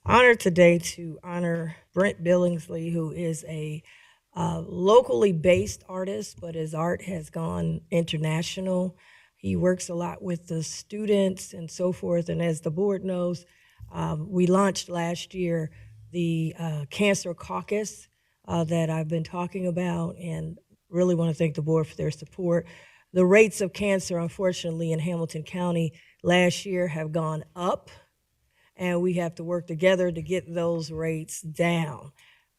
Honored today to honor Brent Billingsley, who is a locally based artist, but his art has gone international. He works a lot with the students and so forth. And as the board knows, we launched last year the Cancer Caucus that I've been talking about, and really want to thank the board for their support. The rates of cancer, unfortunately, in Hamilton County last year have gone up, and we have to work together to get those rates down.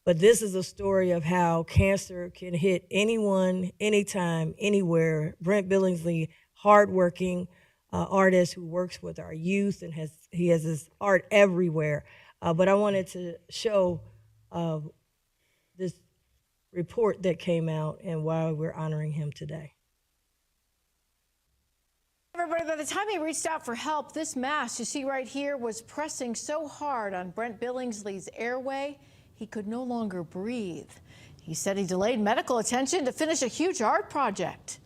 But this is a story of how cancer can hit anyone, anytime, anywhere. Brent Billingsley, hardworking artist who works with our youth, and he has his art everywhere. But I wanted to show this report that came out and why we're honoring him today. Everybody, by the time he reached out for help, this mass you see right here was pressing so hard on Brent Billingsley's airway, he could no longer breathe. He said he delayed medical attention to finish a huge art project.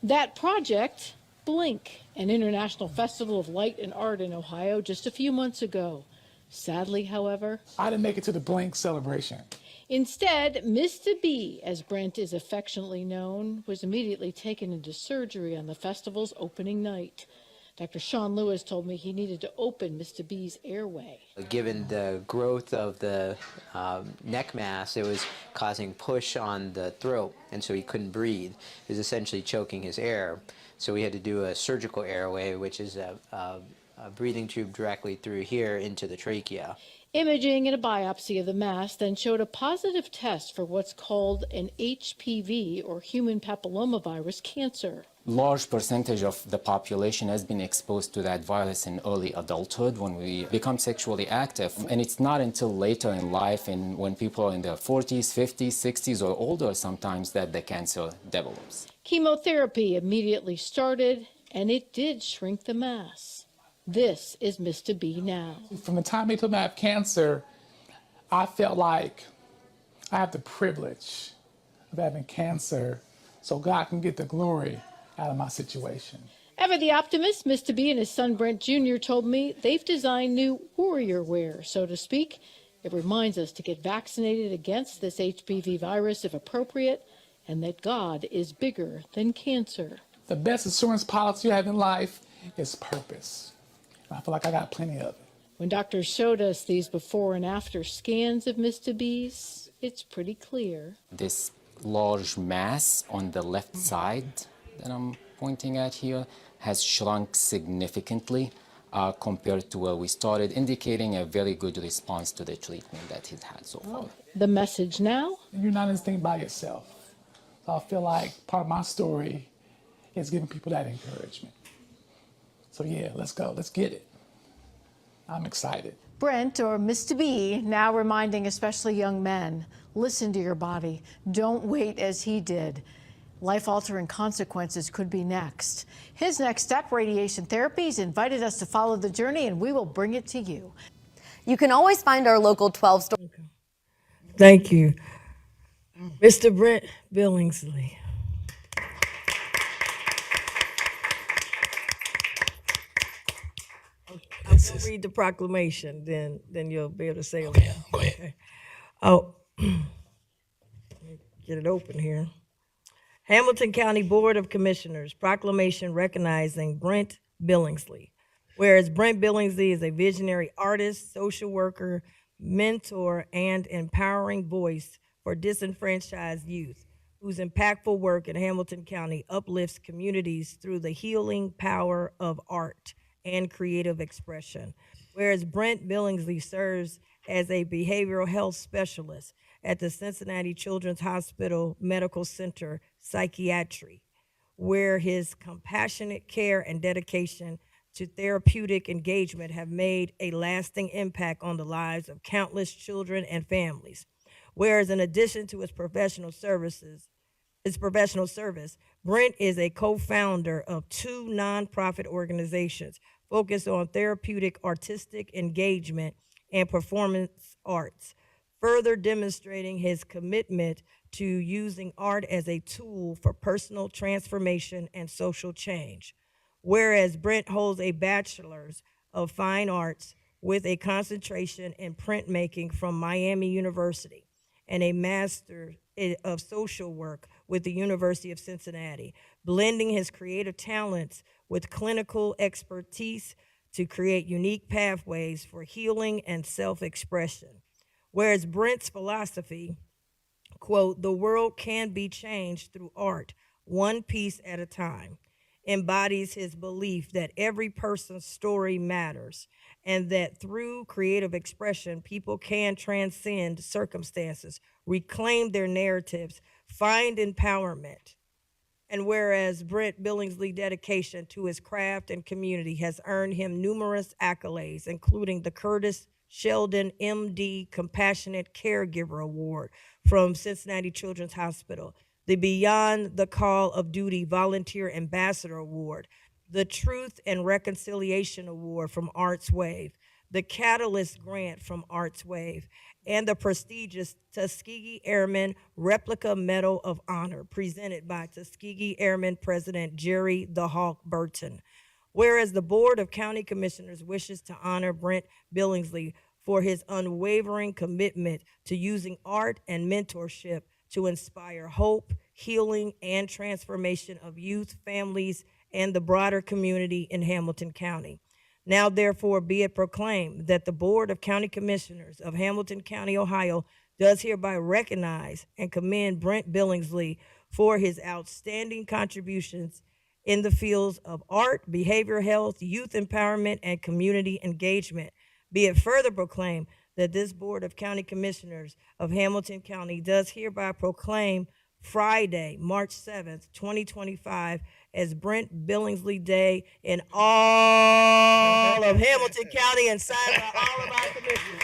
That project, Blink, an international festival of light and art in Ohio just a few months ago. Sadly, however, I didn't make it to the Blink celebration. Instead, Mr. B, as Brent is affectionately known, was immediately taken into surgery on the festival's opening night. Dr. Sean Lewis told me he needed to open Mr. B's airway. Given the growth of the neck mass, it was causing push on the throat, and so he couldn't breathe. It was essentially choking his air. So we had to do a surgical airway, which is a breathing tube directly through here into the trachea. Imaging and a biopsy of the mass then showed a positive test for what's called an HPV, or human papillomavirus cancer. Large percentage of the population has been exposed to that virus in early adulthood when we become sexually active. And it's not until later in life, and when people are in their 40s, 50s, 60s, or older sometimes, that the cancer develops. Chemotherapy immediately started, and it did shrink the mass. This is Mr. B now. From the time they told me I have cancer, I felt like I have the privilege of having cancer so God can get the glory out of my situation. Ever the optimist, Mr. B and his son Brent Jr. told me they've designed new warrior wear, so to speak. It reminds us to get vaccinated against this HPV virus if appropriate, and that God is bigger than cancer. The best insurance policy you have in life is purpose. I feel like I got plenty of it. When doctors showed us these before and after scans of Mr. B's, it's pretty clear. This large mass on the left side that I'm pointing at here has shrunk significantly compared to where we started, indicating a very good response to the treatment that he's had so far. The message now? You're not in this thing by yourself. So I feel like part of my story is giving people that encouragement. So yeah, let's go, let's get it. I'm excited. Brent, or Mr. B, now reminding especially young men, listen to your body. Don't wait as he did. Life-altering consequences could be next. His next step, radiation therapy. He's invited us to follow the journey, and we will bring it to you. You can always find our local 12 store. Okay. Thank you. Mr. Brent Billingsley. I'll read the proclamation, then you'll be able to say it. Okay, go ahead. Okay. Oh, get it open here. Hamilton County Board of Commissioners proclamation recognizing Brent Billingsley. Whereas Brent Billingsley is a visionary artist, social worker, mentor, and empowering voice for disenfranchised youth, whose impactful work in Hamilton County uplifts communities through the healing power of art and creative expression. Whereas Brent Billingsley serves as a behavioral health specialist at the Cincinnati Children's Hospital Medical Center Psychiatry, where his compassionate care and dedication to therapeutic engagement have made a lasting impact on the lives of countless children and families. Whereas in addition to his professional service, Brent is a co-founder of two nonprofit organizations focused on therapeutic artistic engagement and performance arts, further demonstrating his commitment to using art as a tool for personal transformation and social change. Whereas Brent holds a bachelor's of fine arts with a concentration in printmaking from Miami University and a master of social work with the University of Cincinnati, blending his creative talents with clinical expertise to create unique pathways for healing and self-expression. Whereas Brent's philosophy, quote, "the world can be changed through art, one piece at a time," embodies his belief that every person's story matters and that through creative expression, people can transcend circumstances, reclaim their narratives, find empowerment. And whereas Brent Billingsley's dedication to his craft and community has earned him numerous accolades, including the Curtis Sheldon MD Compassionate Caregiver Award from Cincinnati Children's Hospital, the Beyond the Call of Duty Volunteer Ambassador Award, the Truth and Reconciliation Award from Arts Wave, the Catalyst Grant from Arts Wave, and the prestigious Tuskegee Airmen Replica Medal of Honor presented by Tuskegee Airmen President Jerry the Hawk Burton. Whereas the Board of County Commissioners wishes to honor Brent Billingsley for his unwavering commitment to using art and mentorship to inspire hope, healing, and transformation of youth, families, and the broader community in Hamilton County. Now, therefore, be it proclaimed that the Board of County Commissioners of Hamilton County, Ohio, does hereby recognize and commend Brent Billingsley for his outstanding contributions in the fields of art, behavioral health, youth empowerment, and community engagement. Be it further proclaimed that this Board of County Commissioners of Hamilton County does hereby proclaim Friday, March 7th, 2025, as Brent Billingsley Day in all of Hamilton County and signed by all of our commissioners.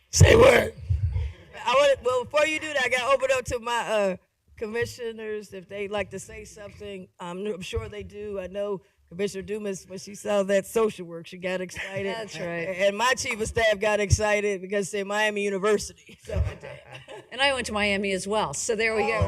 Say what? Well, before you do that, I got to open up to my commissioners if they'd like to say something. I'm sure they do. I know Commissioner Dumas, when she saw that social work, she got excited. That's right. And my chief of staff got excited because they Miami University. So, And I went to Miami as well. So there we go.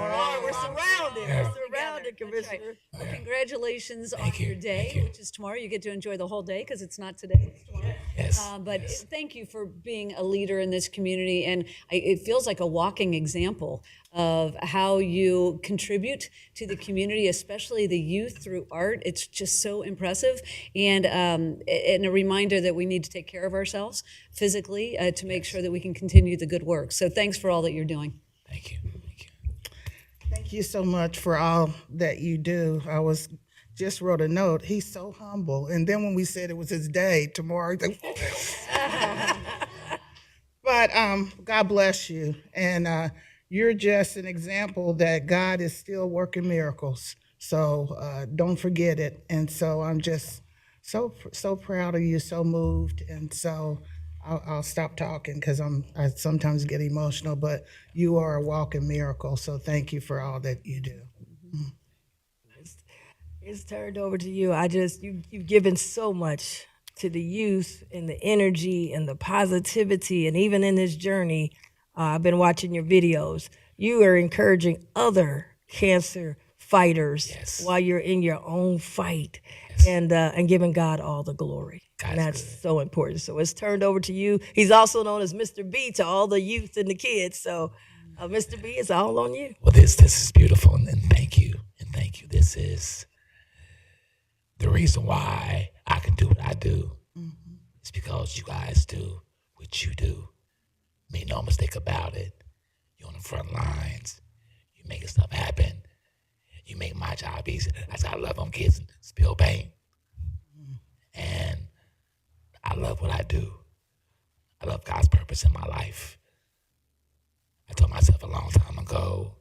we're surrounded. We're surrounded, That's right. Commissioner. Well, congratulations on you. your day, Thank you. which is tomorrow. You get to enjoy the whole day because it's not today, it's tomorrow. Yes. But yes. thank you for being a leader in this community. And it feels like a walking example of how you contribute to the community, especially the youth, through art. It's just so impressive. And a reminder that we need to take care of ourselves physically to make sure that we can continue the good work. So thanks for all that you're doing. Thank you. Thank you. Thank you so much for all that you do. Just wrote a note. He's so humble. And then when we said it was his day tomorrow, he's like, but God bless you. And you're just an example that God is still working miracles. So don't forget it. And so I'm just so proud of you, so moved. And so I'll stop talking because I sometimes get emotional, but you are a walking miracle. So thank you for all that you do. It's turned over to you. You've given so much to the youth and the energy and the positivity. And even in this journey, I've been watching your videos. You are encouraging other cancer fighters Yes. while you're in your own fight, and giving God all the glory. And that's so important. So it's turned over to you. He's also known as Mr. B to all the youth and the kids. So Mr. B, it's all on you. Well, this is beautiful, and thank you, and thank you. This is the reason why I can do what I do. Mm-hmm. It's because you guys do what you do. Make no mistake about it. You're on the front lines. You're making stuff happen. You make my job easy. That's how I love on kids and spill paint. And I love what I do. I love God's purpose in my life. I told myself a long time ago,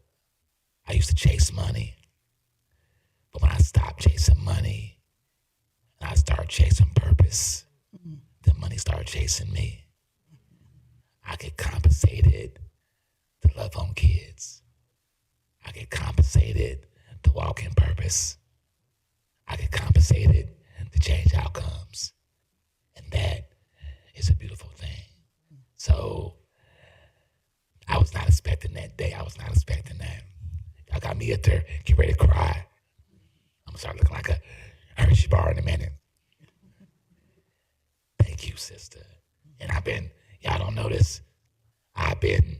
I used to chase money. But when I stopped chasing money, and I started chasing purpose, then money started chasing me. I get compensated to love on kids. I get compensated to walk in purpose. I get compensated to change outcomes. And that is a beautiful thing. So I was not expecting that day. I was not expecting that. Y'all got me up there, get ready to cry. I'm gonna start looking like a Hershey bar in a minute. Thank you, sister. And y'all don't know this, I've been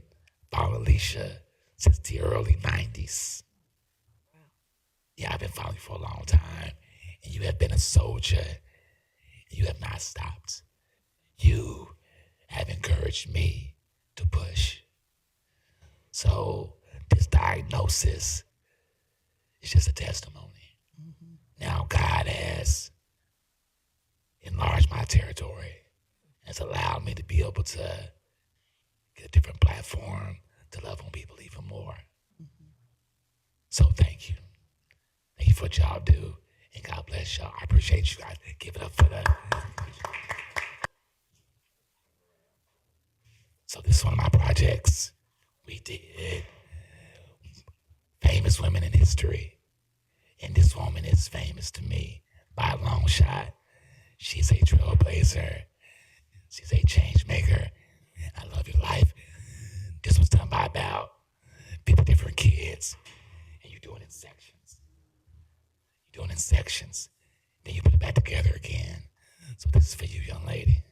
following Alicia since the early 90s. Yeah, I've been following you for a long time. And you have been a soldier. You have not stopped. You have encouraged me to push. So this diagnosis is just a testimony. Now God has enlarged my territory, has allowed me to be able to get a different platform to love on people even more. So thank you. Thank you for what y'all do, and God bless y'all. I appreciate you guys. Give it up for that. So this is one of my projects. We did famous women in history, and this woman is famous to me by a long shot. She's a trailblazer. She's a change maker. I love your life. This was done by about 50 different kids, and you do it in sections. You do it in sections. Then you put it back together again. So this is for you, young lady.